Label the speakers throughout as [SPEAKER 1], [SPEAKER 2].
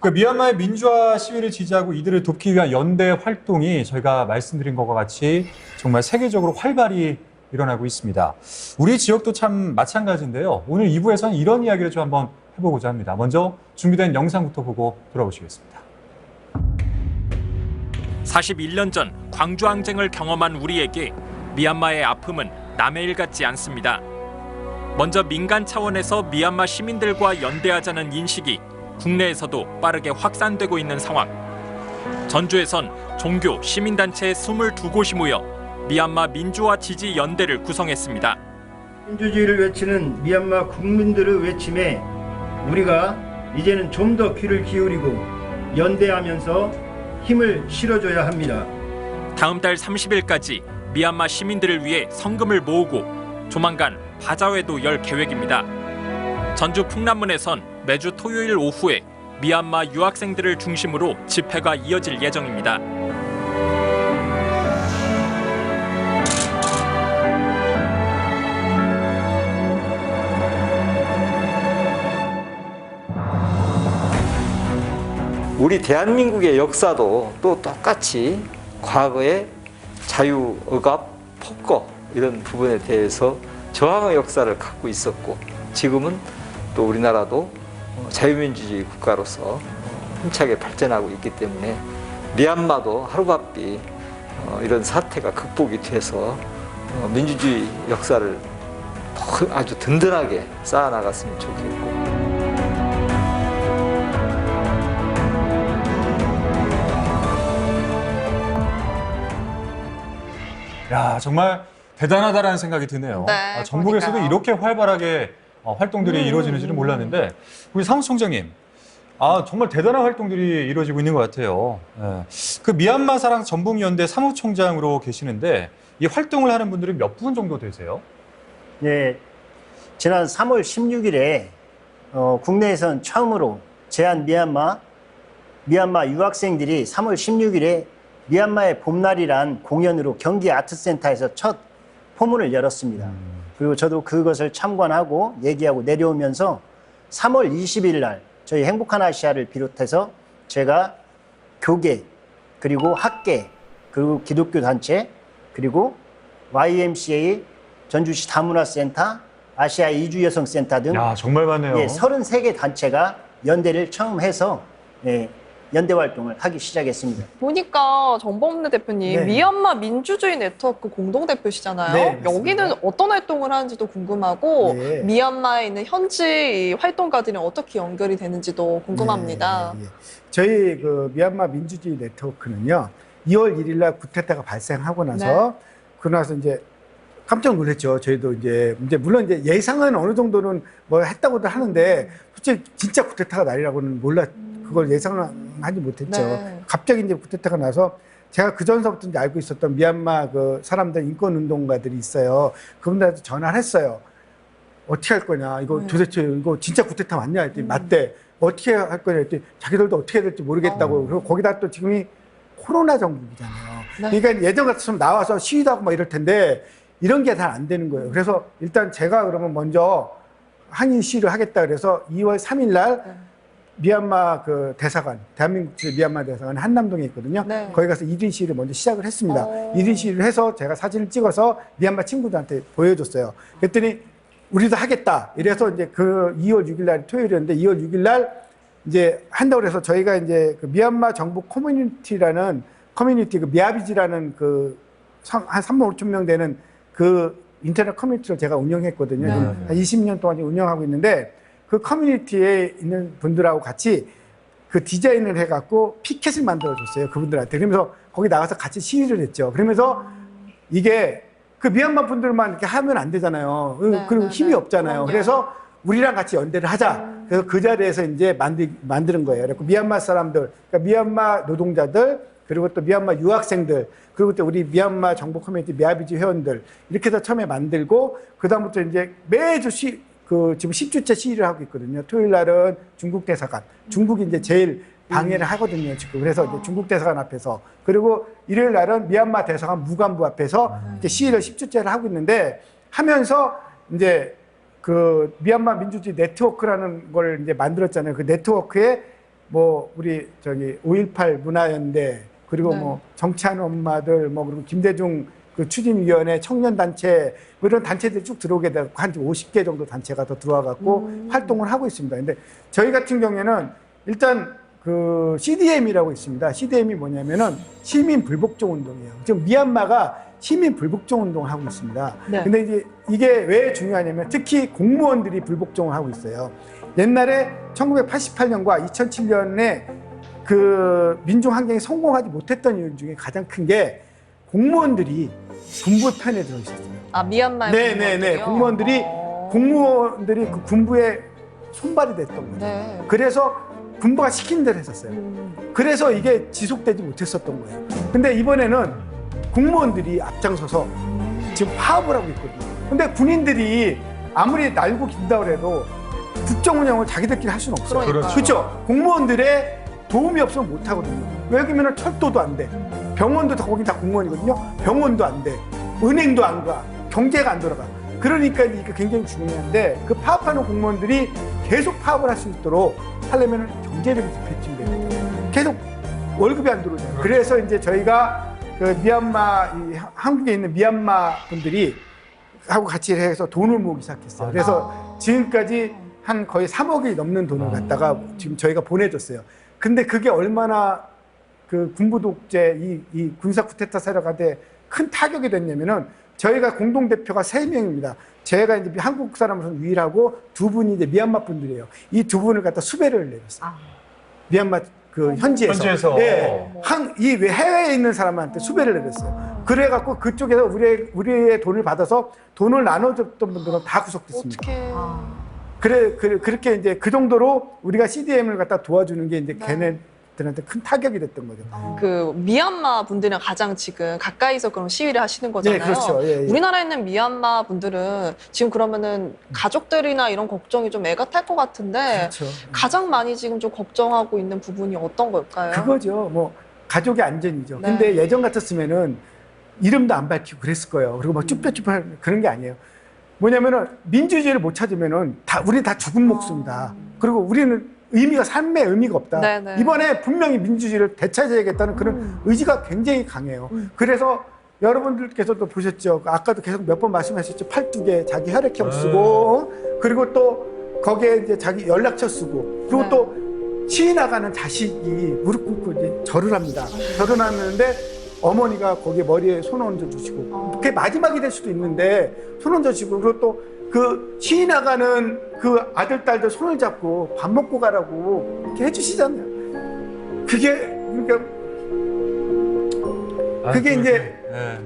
[SPEAKER 1] 그 미얀마의 민주화 시위를 지지하고 이들을 돕기 위한 연대 활동이 저희가 말씀드린 것과 같이 정말 세계적으로 활발히 일어나고 있습니다. 우리 지역도 참 마찬가지인데요. 오늘 2부에서는 이런 이야기를 좀 한번 해보고자 합니다. 먼저 준비된 영상부터 보고 돌아오시겠습니다.
[SPEAKER 2] 41년 전 광주항쟁을 경험한 우리에게 미얀마의 아픔은 남의 일 같지 않습니다. 먼저 민간 차원에서 미얀마 시민들과 연대하자는 인식이 국내에서도 빠르게 확산되고 있는 상황. 전주에선 종교, 시민단체 22곳이 모여 미얀마 민주화 지지 연대를 구성했습니다.
[SPEAKER 3] 민주주의를 외치는 미얀마 국민들의 외침에 우리가 이제는 좀 더 귀를 기울이고 연대하면서 힘을 실어줘야 합니다.
[SPEAKER 2] 다음 달 30일까지 미얀마 시민들을 위해 성금을 모으고 조만간 바자회도 열 계획입니다. 전주 풍남문에선 매주 토요일 오후에 미얀마 유학생들을 중심으로 집회가 이어질 예정입니다.
[SPEAKER 4] 우리 대한민국의 역사도 또 똑같이 과거의 자유억압, 폭거 이런 부분에 대해서 저항의 역사를 갖고 있었고 지금은 또 우리나라도 자유민주주의 국가로서 힘차게 발전하고 있기 때문에 미얀마도 하루바삐 이런 사태가 극복이 돼서 민주주의 역사를 아주 든든하게 쌓아나갔으면 좋겠고
[SPEAKER 1] 야, 정말 대단하다라는 생각이 드네요.
[SPEAKER 5] 네,
[SPEAKER 1] 전국에서도
[SPEAKER 5] 그러니까요.
[SPEAKER 1] 이렇게 활발하게 활동들이 이루어지는지는 몰랐는데 우리 사무총장님, 정말 대단한 활동들이 이루어지고 있는 것 같아요. 예. 그 미얀마 사랑 전북연대 사무총장으로 계시는데 이 활동을 하는 분들은 몇 분 정도 되세요?
[SPEAKER 3] 예, 지난 3월 16일에 국내에선 처음으로 미얀마 유학생들이 3월 16일에 미얀마의 봄날이란 공연으로 경기 아트센터에서 첫 포문을 열었습니다. 그리고 저도 그것을 참관하고 얘기하고 내려오면서 3월 20일 날 저희 행복한 아시아를 비롯해서 제가 교계, 그리고 학계, 그리고 기독교 단체, 그리고 YMCA, 전주시 다문화센터, 아시아 이주여성센터 등
[SPEAKER 1] 야, 정말 많네요.
[SPEAKER 3] 33개 단체가 연대를 처음 해서 연대 활동을 하기 시작했습니다.
[SPEAKER 5] 보니까 정범래 대표님
[SPEAKER 3] 네.
[SPEAKER 5] 미얀마 민주주의 네트워크 공동대표시잖아요.
[SPEAKER 3] 네, 맞습니다.
[SPEAKER 5] 여기는 어떤 활동을 하는지도 궁금하고
[SPEAKER 3] 네.
[SPEAKER 5] 미얀마에 있는 현지 활동가들이 어떻게 연결이 되는지도 궁금합니다.
[SPEAKER 6] 예. 저희 그 미얀마 민주주의 네트워크는요, 2월 1일 날 쿠데타가 발생하고 나서 그러고 나서 이제 깜짝 놀랐죠. 저희도 이제 물론 이제 예상은 어느 정도는 뭐 했다고도 하는데 솔직히 진짜 쿠데타가 날이라고는 그걸 예상하지 못했죠.
[SPEAKER 5] 네.
[SPEAKER 6] 갑자기 이제 쿠데타가 나서 제가 그 전서부터 이제 알고 있었던 미얀마 그 사람들 인권운동가들이 있어요. 그분들한테 전화를 했어요. 어떻게 할 거냐? 이거 도대체 이거 진짜 쿠데타 맞냐? 했더니 맞대. 어떻게 할 거냐? 했더니 자기들도 어떻게 해야 될지 모르겠다고. 그리고 거기다 또 지금이 코로나 정국이잖아요.
[SPEAKER 5] 네.
[SPEAKER 6] 그러니까 예전 같았으면 나와서 시위도 하고 막 이럴 텐데 이런 게 잘 안 되는 거예요. 그래서 일단 제가 그러면 먼저 항의 시위를 하겠다 그래서 2월 3일 날 미얀마 그 대사관, 대한민국 미얀마 대사관 한남동에 있거든요.
[SPEAKER 5] 네.
[SPEAKER 6] 거기 가서 1인 시위를 먼저 시작을 했습니다.
[SPEAKER 5] 오.
[SPEAKER 6] 1인 시위를 해서 제가 사진을 찍어서 미얀마 친구들한테 보여줬어요. 그랬더니 우리도 하겠다. 이래서 이제 그 2월 6일 날 토요일이었는데 2월 6일 날 이제 한다고 그래서 저희가 이제 그 미얀마 정부 커뮤니티라는 커뮤니티, 그 미야비지라는 그 한 3만 5천 명 되는 그 인터넷 커뮤니티를 제가 운영했거든요.
[SPEAKER 5] 네.
[SPEAKER 6] 한 20년 동안 운영하고 있는데 그 커뮤니티에 있는 분들하고 같이 그 디자인을 해갖고 피켓을 만들어줬어요. 그분들한테. 그러면서 거기 나가서 같이 시위를 했죠. 그러면서 이게 그 미얀마 분들만 이렇게 하면 안 되잖아요. 그리고 힘이 없잖아요.
[SPEAKER 5] 그럼요.
[SPEAKER 6] 그래서 우리랑 같이 연대를 하자. 그래서 그 자리에서 이제 만드는 거예요. 그래서 미얀마 사람들, 그러니까 미얀마 노동자들, 그리고 또 미얀마 유학생들, 그리고 또 우리 미얀마 정보 커뮤니티 미야비지 회원들 이렇게 해서 처음에 만들고 그다음부터 이제 매주 지금 10주째 시위를 하고 있거든요. 토요일 날은 중국 대사관, 중국이 이제 제일 방해를 하거든요, 지금. 그래서 이제 중국 대사관 앞에서 그리고 일요일 날은 미얀마 대사관 무관부 앞에서 이제 시위를 10주째를 하고 있는데 하면서 이제 그 미얀마 민주주의 네트워크라는 걸 이제 만들었잖아요. 그 네트워크에 뭐 우리 저기 5.18 문화연대 그리고
[SPEAKER 5] 네.
[SPEAKER 6] 뭐 정치하는 엄마들 뭐 그리고 김대중 그 추진위원회 청년단체 뭐 이런 단체들이 쭉 들어오게 되고 한 50개 정도 단체가 더 들어와 갖고 활동을 하고 있습니다. 근데 저희 같은 경우에는 일단 그 CDM이라고 있습니다. CDM이 뭐냐면은 시민 불복종 운동이에요. 지금 미얀마가 시민 불복종 운동을 하고 있습니다.
[SPEAKER 5] 네.
[SPEAKER 6] 근데 이제 이게 왜 중요하냐면 특히 공무원들이 불복종을 하고 있어요. 옛날에 1988년과 2007년에 그 민중 항쟁이 성공하지 못했던 이유 중에 가장 큰 게 공무원들이 군부 편에 들어 있었어요.
[SPEAKER 5] 아, 미얀마의
[SPEAKER 6] 네네네. 공무원들이 그 군부의 손발이 됐던 거죠.
[SPEAKER 5] 네.
[SPEAKER 6] 그래서 군부가 시킨 대로 했었어요. 그래서 이게 지속되지 못했었던 거예요. 근데 이번에는 공무원들이 앞장서서 지금 파업을 하고 있거든요. 근데 군인들이 아무리 날고 긴다고 해도 국정 운영을 자기들끼리 할 수는 없어요.
[SPEAKER 5] 그러니까요.
[SPEAKER 6] 그렇죠? 공무원들의 도움이 없으면 못 하거든요. 왜냐면 철도도 안 돼. 병원도 다 거기 다 공무원이거든요. 병원도 안 돼. 은행도 안 가. 경제가 안 돌아가. 그러니까 이게 굉장히 중요한데 그 파업하는 공무원들이 계속 파업을 할 수 있도록 하려면 경제력이 뒷받침돼요. 계속 월급이 안 들어오잖아요. 그래서 이제 저희가 그 미얀마 한국에 있는 미얀마 분들이 하고 같이 해서 돈을 모으기 시작했어요. 그래서 지금까지 한 거의 3억이 넘는 돈을 갖다가 지금 저희가 보내줬어요. 근데 그게 얼마나 그 군부 독재 이 군사 쿠데타 세력한테 큰 타격이 됐냐면은 저희가 공동 대표가 3명입니다. 제가 이제 한국 사람으로서 유일하고 두 분이 이제 미얀마 분들이에요. 이 두 분을 갖다 수배를 내렸어요. 미얀마 그 현지에서. 네. 이 해외에 있는 사람한테 수배를 내렸어요. 그래갖고 그쪽에서 우리의 돈을 받아서 돈을 나눠줬던 분들은 다 구속됐습니다.
[SPEAKER 5] 어떻게?
[SPEAKER 6] 그렇게 이제 그 정도로 우리가 CDM을 갖다 도와주는 게 이제 걔네들한테 큰 타격이 됐던 거죠.
[SPEAKER 5] 그 미얀마 분들이랑 가장 지금 가까이서 그럼 시위를 하시는 거잖아요.
[SPEAKER 6] 네, 그렇죠. 예, 예.
[SPEAKER 5] 우리나라에 있는 미얀마 분들은 지금 그러면은 가족들이나 이런 걱정이 좀 애가 탈 것 같은데
[SPEAKER 6] 그렇죠.
[SPEAKER 5] 가장 많이 지금 좀 걱정하고 있는 부분이 어떤 걸까요?
[SPEAKER 6] 그거죠. 뭐 가족의 안전이죠.
[SPEAKER 5] 네.
[SPEAKER 6] 근데 예전 같았으면은 이름도 안 밝히고 그랬을 거예요. 그리고 막 쭈뼛쭈뼛 그런 게 아니에요. 뭐냐면은 민주주의를 못 찾으면은 우리 다 죽은 목숨이다. 그리고 우리는 삶의 의미가 없다.
[SPEAKER 5] 네네.
[SPEAKER 6] 이번에 분명히 민주주의를 되찾아야겠다는 그런 의지가 굉장히 강해요. 그래서 여러분들께서도 보셨죠. 아까도 계속 몇 번 말씀하셨죠. 팔뚝에 자기 혈액형 쓰고 그리고 또 거기에 이제 자기 연락처 쓰고 그리고
[SPEAKER 5] 네.
[SPEAKER 6] 또 시위 나가는 자식이 무릎 꿇고 이제 절을 합니다. 절을 하는데 어머니가 거기에 머리에 손 얹어 주시고 그게 마지막이 될 수도 있는데 손 얹어 주시고 그리고 또 그 시위 나가는 그 아들 딸들 손을 잡고 밥 먹고 가라고 이렇게 해주시잖아요. 그게 이제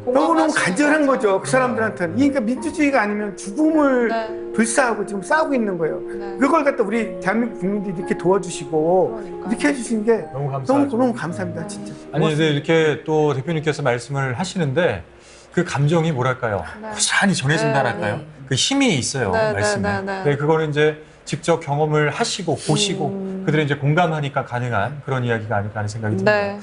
[SPEAKER 6] 너무너무 간절한 거죠. 그 사람들한테는. 그러니까 민주주의가 아니면 죽음을
[SPEAKER 5] 네.
[SPEAKER 6] 불사하고 지금 싸우고 있는 거예요.
[SPEAKER 5] 네.
[SPEAKER 6] 그걸 갖다 우리 대한민국 국민들이 이렇게 도와주시고
[SPEAKER 5] 그러니까요.
[SPEAKER 6] 이렇게 해주신 게
[SPEAKER 1] 너무 감사하죠.
[SPEAKER 6] 너무 감사합니다, 진짜.
[SPEAKER 1] 아니, 근데 이렇게 또 대표님께서 말씀을 하시는데 그 감정이 뭐랄까요?
[SPEAKER 5] 네.
[SPEAKER 1] 고스란히 전해진다랄까요?
[SPEAKER 5] 네.
[SPEAKER 1] 그 힘이 있어요,
[SPEAKER 5] 네,
[SPEAKER 1] 말씀에.
[SPEAKER 5] 네, 네, 네.
[SPEAKER 1] 그거는 이제 직접 경험을 하시고 보시고 그들이 이제 공감하니까 가능한 그런 이야기가 아닐까 하는 생각이 듭니다.
[SPEAKER 5] 네.